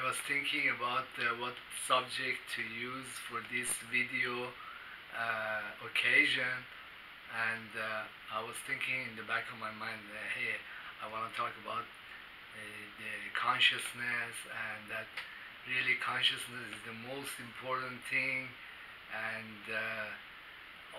was thinking about what subject to use for this video occasion, and I was thinking in the back of my mind, hey, I want to talk about the consciousness, and that really consciousness is the most important thing, and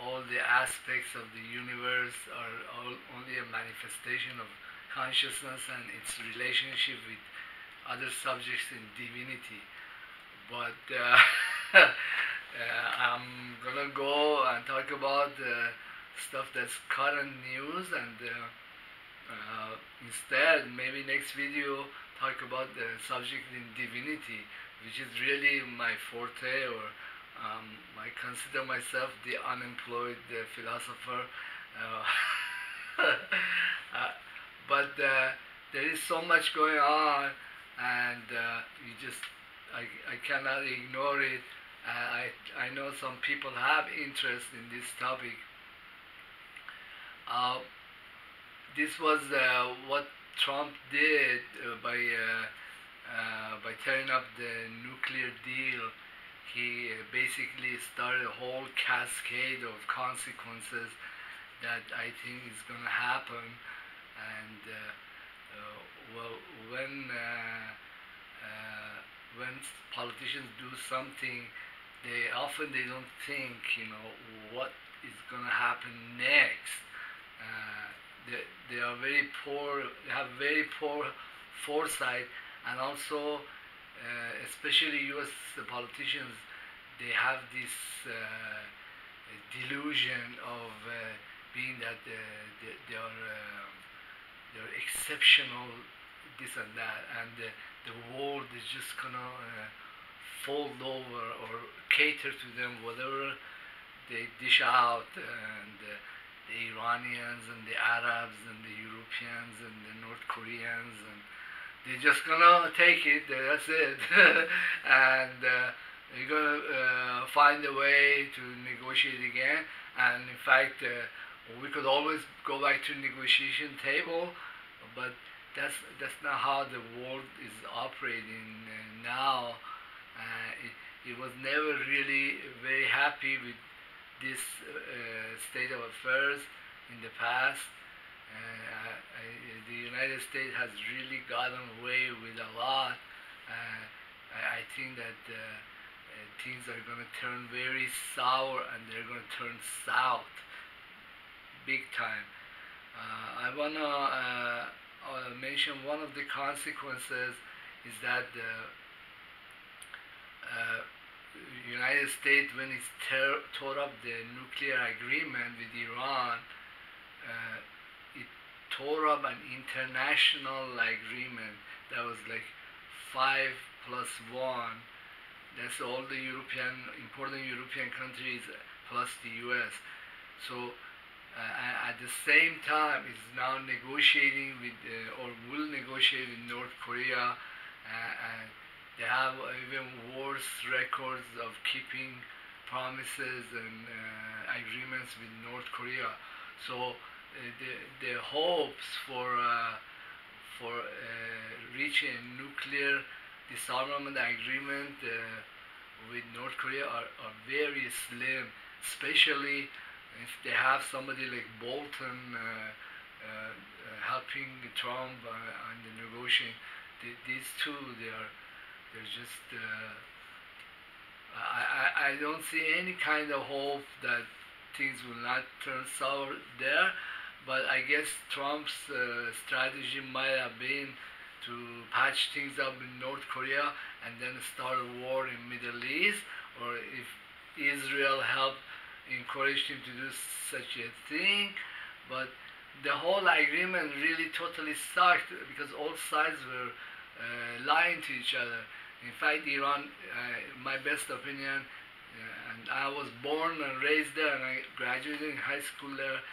all the aspects of the universe are only a manifestation of consciousness and its relationship with other subjects in divinity. But I'm gonna go and talk about stuff that's current news, and instead maybe next video talk about the subject in divinity, which is really my forte, or I consider myself the unemployed philosopher. But there is so much going on, and I cannot ignore it. I know some people have interest in this topic. This was what Trump did by tearing up the nuclear deal. He basically started a whole cascade of consequences that I think is going to happen. And well, when politicians do something, they don't think, what is going to happen next. They are very poor. They have very poor foresight, and also, especially U.S. politicians, they have this delusion of being that they're exceptional, this and that, and the world is just gonna fold over or cater to them whatever they dish out, and the Iranians and the Arabs and the Europeans and the North Koreans, and they're just gonna take it. That's it, and they're gonna find a way to negotiate again. And in fact, we could always go back to negotiation table, but that's not how the world is operating now. It was never really very happy with this state of affairs in the past. The United States has really gotten away with a lot. I think that things are going to turn very sour, and they're going to turn south big time. I want to mention one of the consequences is that the United States, when it tore up the nuclear agreement with Iran, it tore up an international agreement that was like 5+1. That's all the important European countries plus the U.S. So at the same time, it's now negotiating with, or will negotiate with North Korea, and they have even worse records of keeping promises and agreements with North Korea. So the hopes for reaching a nuclear disarmament agreement with North Korea are very slim, especially if they have somebody like Bolton helping Trump on the negotiation. These two, they're just, I don't see any kind of hope that things will not turn sour there, but I guess Trump's strategy might have been to patch things up in North Korea and then start a war in Middle East, or if Israel encouraged him to do such a thing. But the whole agreement really totally sucked because all sides were lying to each other. In fact, Iran, my best opinion, and I was born and raised there, and I graduated in high school there,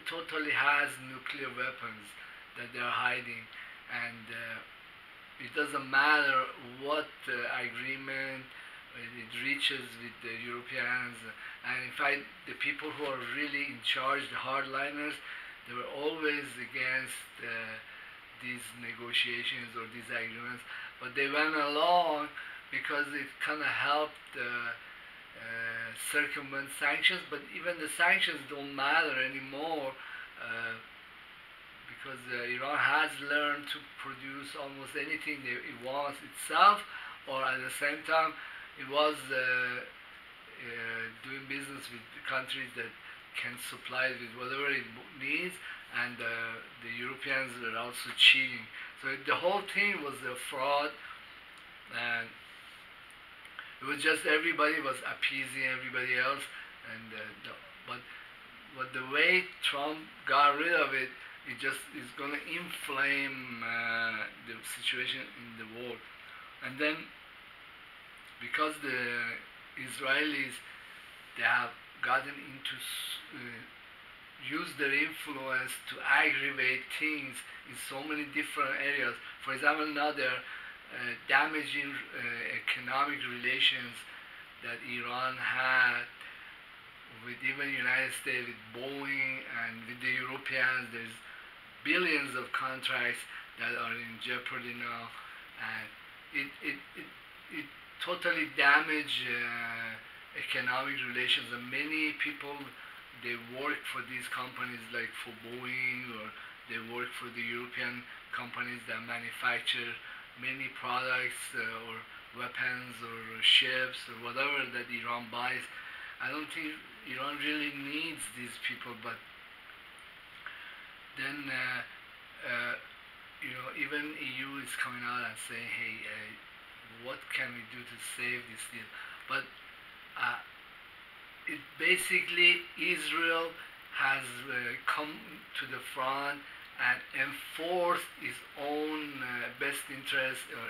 totally has nuclear weapons that they're hiding. And it doesn't matter what agreement it reaches with the Europeans. And in fact, the people who are really in charge, the hardliners, they were always against these negotiations or these agreements. but they went along because it kind of helped circumvent sanctions. But even the sanctions don't matter anymore because Iran has learned to produce almost anything that it wants itself, or at the same time, it was doing business with countries that can supply it with whatever it needs, and the Europeans were also cheating. So the whole thing was a fraud, and it was just everybody was appeasing everybody else, and but the way Trump got rid of it, it just is going to inflame the situation in the world, and then because the Israelis, they have gotten into use their influence to aggravate things in so many different areas. For example, now they're damaging economic relations that Iran had with even the United States, with Boeing, and with the Europeans. There's billions of contracts that are in jeopardy now, and it totally damaged economic relations. And many people, they work for these companies like for Boeing, or they work for the European companies that manufacture many products or weapons or ships or whatever that Iran buys. I don't think Iran really needs these people, but then even EU is coming out and saying, hey, what can we do to save this deal? But it basically, Israel has come to the front and enforced its own best interest or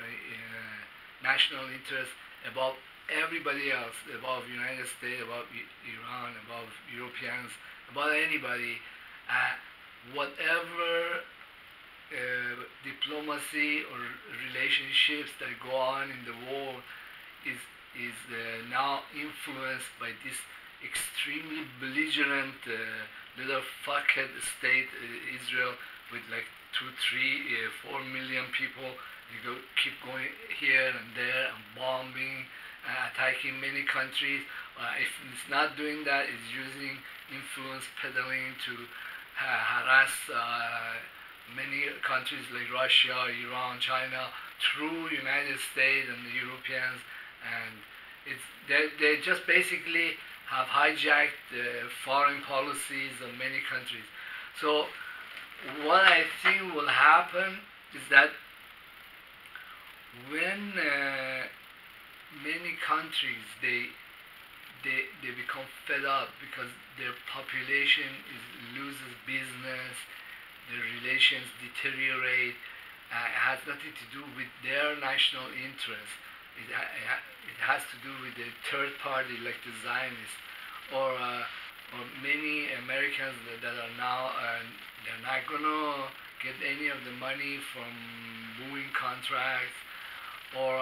national interest above everybody else, above United States, above Iran, above Europeans, above anybody. Whatever diplomacy or relationships that go on in the world is now influenced by this extremely belligerent little fuckhead state, Israel, with like 2, 3, 4 million people. You keep going here and there and bombing, attacking many countries. If it's not doing that, it's using influence peddling to harass many countries like Russia, Iran, China, through United States and the Europeans, and they just basically have hijacked the foreign policies of many countries. So what I think will happen is that when many countries they become fed up because their population loses business, their relations deteriorate. It has nothing to do with their national interest. It has to do with the third party, like the Zionists, or many Americans that are now they're not gonna get any of the money from Boeing contracts, or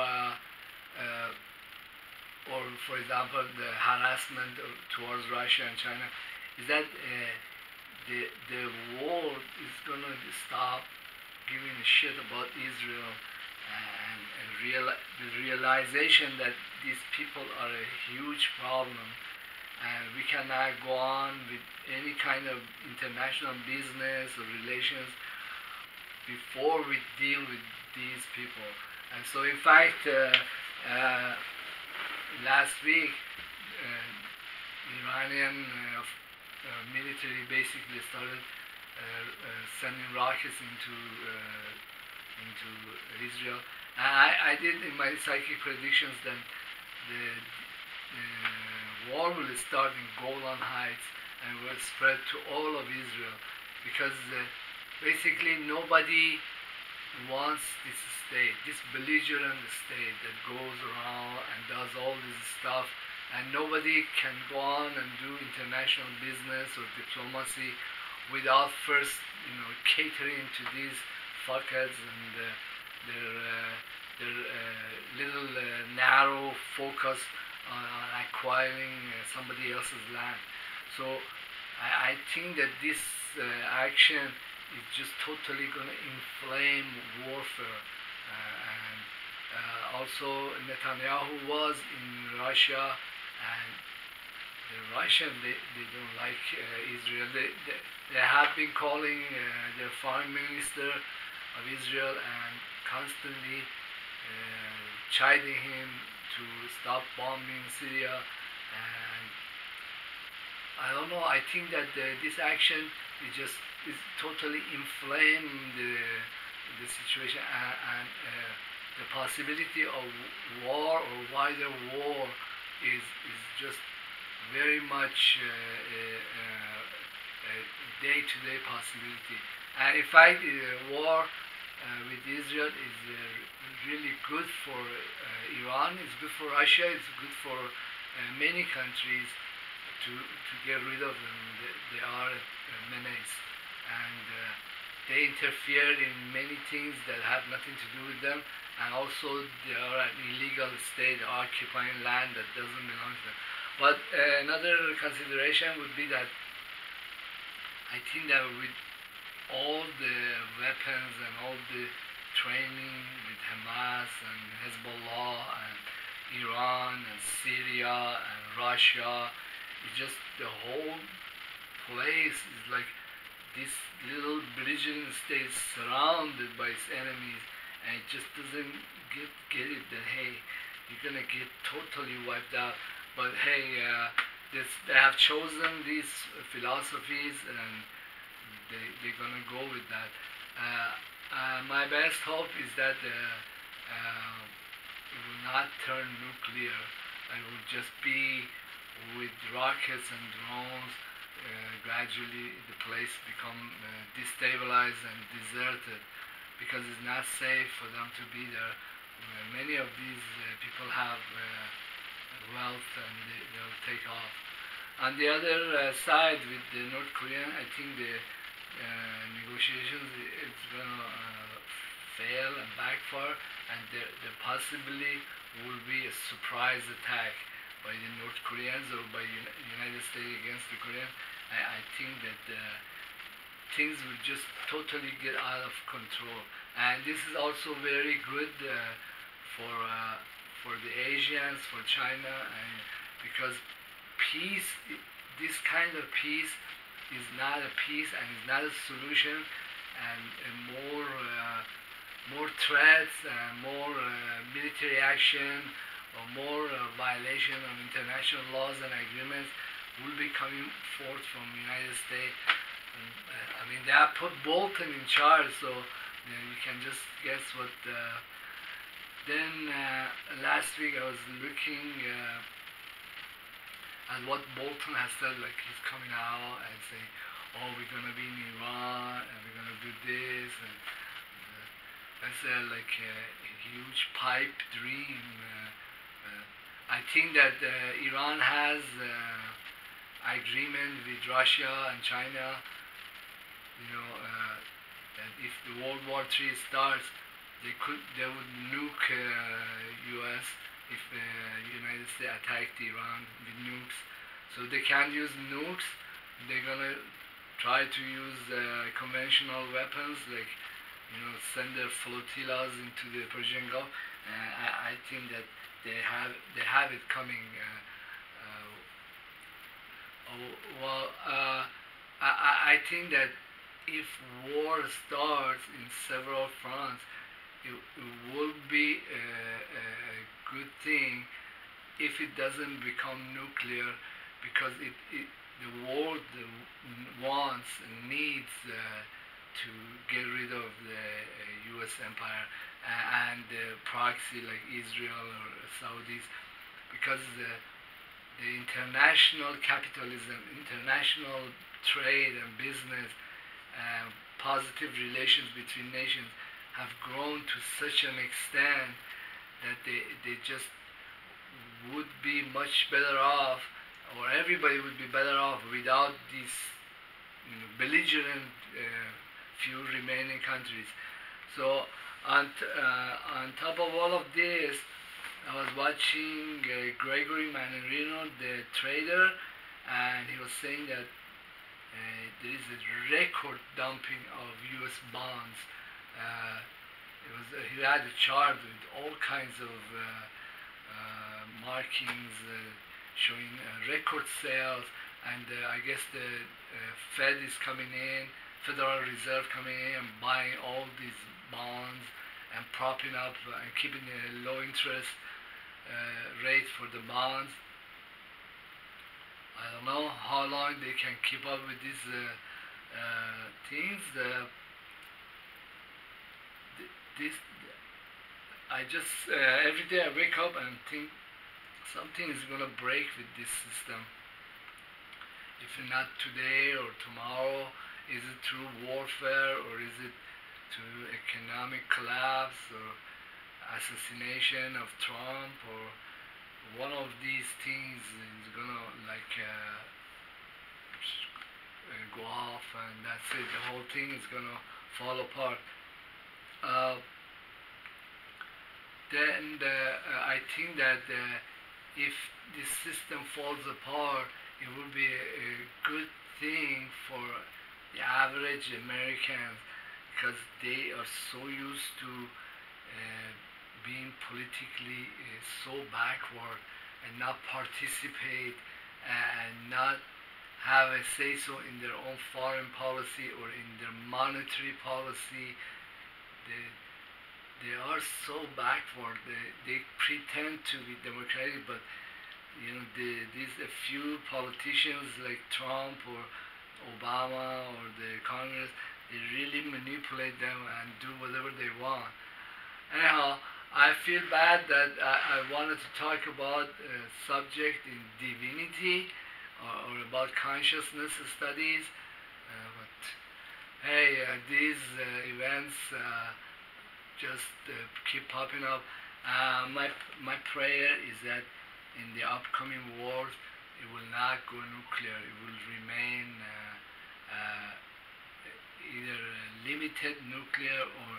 for example, the harassment towards Russia and China, is that the world is going to stop giving a shit about Israel, and the realization that these people are a huge problem, and we cannot go on with any kind of international business or relations before we deal with these people. And so in fact, last week, Iranian military basically started sending rockets into Israel. I did in my psychic predictions that the war will start in Golan Heights and will spread to all of Israel, because basically nobody wants this state, this belligerent state that goes around and does all this stuff, and nobody can go on and do international business or diplomacy without first, catering to these fuckheads and their little narrow focus on acquiring somebody else's land. So I think that this is just totally going to inflame warfare, and Also, Netanyahu was in Russia, and the Russians, they don't like Israel. They have been calling their foreign minister of Israel and constantly chiding him to stop bombing Syria. And I don't know. I think that this action is totally inflamed the situation, and the possibility of war or wider war is just very much a day-to-day possibility. And in fact, war with Israel is really good for Iran, it's good for Russia, it's good for many countries to get rid of them. They are a menace, and they interfere in many things that have nothing to do with them, and also they are an illegal state occupying land that doesn't belong to them. But another consideration would be that I think that with all the weapons and all the training with Hamas and Hezbollah and Iran and Syria and Russia, it's just the whole place is like this little belligerent state surrounded by its enemies, and it just doesn't get it that hey, you're gonna get totally wiped out. But hey, they have chosen these philosophies, and they're gonna go with that. My best hope is that it will not turn nuclear. It will just be with rockets and drones. Gradually, the place become destabilized and deserted because it's not safe for them to be there. Many of these people have wealth, and they'll take off. On the other side, with the North Korean, I think the negotiations is gonna fail and backfire, and there possibly will be a surprise attack by the North Koreans or by United States against the Koreans. I think that things will just totally get out of control, and this is also very good for the Asians, for China, and because peace, this kind of peace is not a peace and is not a solution, and more threats and more military action or more violation of international laws and agreements will be coming forth from the United States. And, I mean, they have put Bolton in charge, so you can just guess what. Then last week I was looking at what Bolton has said, like he's coming out and saying, "Oh, we're gonna be in Iran and we're gonna do this," and that's like a huge pipe dream. I think that Iran has agreement with Russia and China. That if the World War III starts, they would nuke U.S. if the United States attacked Iran with nukes. So they can't use nukes. They're gonna try to use conventional weapons, like send their flotillas into the Persian Gulf. I think that they have it coming. I think that if war starts in several fronts, it will be a good thing if it doesn't become nuclear, because the world wants and needs to get rid of the U.S. empire and the proxy like Israel or Saudis, because the international capitalism, international trade and business, positive relations between nations have grown to such an extent that they just would be much better off, or everybody would be better off without these belligerent few remaining countries. So on top of all of this, I was watching Gregory Mannarino, the trader, and he was saying that there is a record dumping of U.S. bonds. He had a chart with all kinds of markings showing record sales, and I guess the Fed is coming in, Federal Reserve coming in and buying all these bonds and propping up and keeping a low interest rate for the bonds. I don't know how long they can keep up with these things. This I just every day I wake up and think something is gonna break with this system. If not today or tomorrow, is it through warfare or is it through economic collapse or assassination of Trump, or one of these things is gonna like go off and that's it. The whole thing is gonna fall apart. Uh, then I think that if this system falls apart, it will be a good thing for the average Americans, because they are so used to being politically so backward and not participate and not have a say so in their own foreign policy or in their monetary policy. They are so backward. They pretend to be democratic, but these a few politicians like Trump or Obama or the Congress, they really manipulate them and do whatever they want. Anyhow, I feel bad that I wanted to talk about a subject in divinity or about consciousness studies, but hey, these events just keep popping up. My prayer is that in the upcoming wars, it will not go nuclear. It will remain either limited nuclear or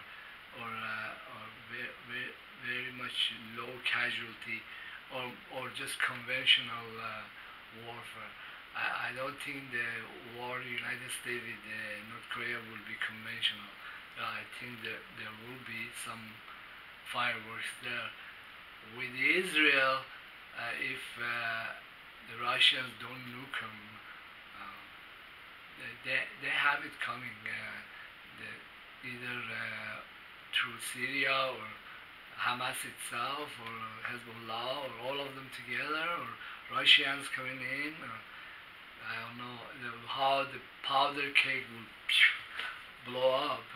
very much low casualty, or just conventional warfare. I don't think the war United States with North Korea will be conventional. I think that there will be some fireworks there. With Israel, if the Russians don't nuke them, they have it coming. Either through Syria or Hamas itself or Hezbollah or all of them together, or Russians coming in. I don't know how the powder keg will blow up.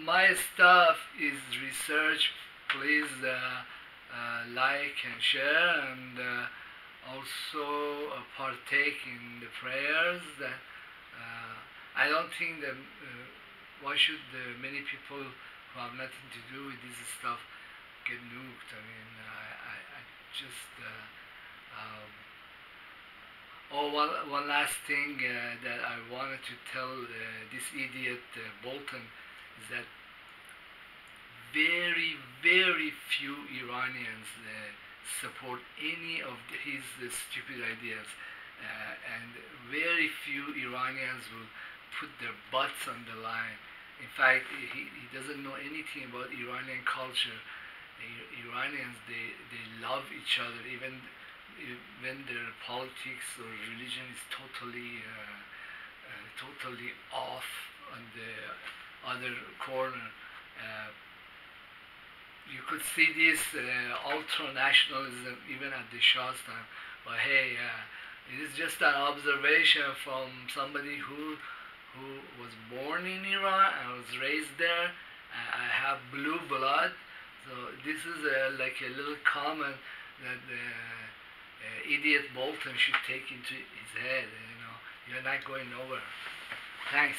My stuff is research. Please like and share, and also partake in the prayers. That I don't think that why should many people who have nothing to do with this stuff get nuked? I mean, I just one last thing that I wanted to tell this idiot Bolton is that very few Iranians support any of his stupid ideas, and very few Iranians will put their butts on the line. In fact, he doesn't know anything about Iranian culture. Iranians, they love each other, even when their politics or religion is totally off on the other corner. You could see this ultra-nationalism even at the Shah's time. But hey, it is just an observation from somebody who was born in Iran and was raised there. I have blue blood, so this is like a little comment that idiot Bolton should take into his head. You're not going nowhere. Thanks.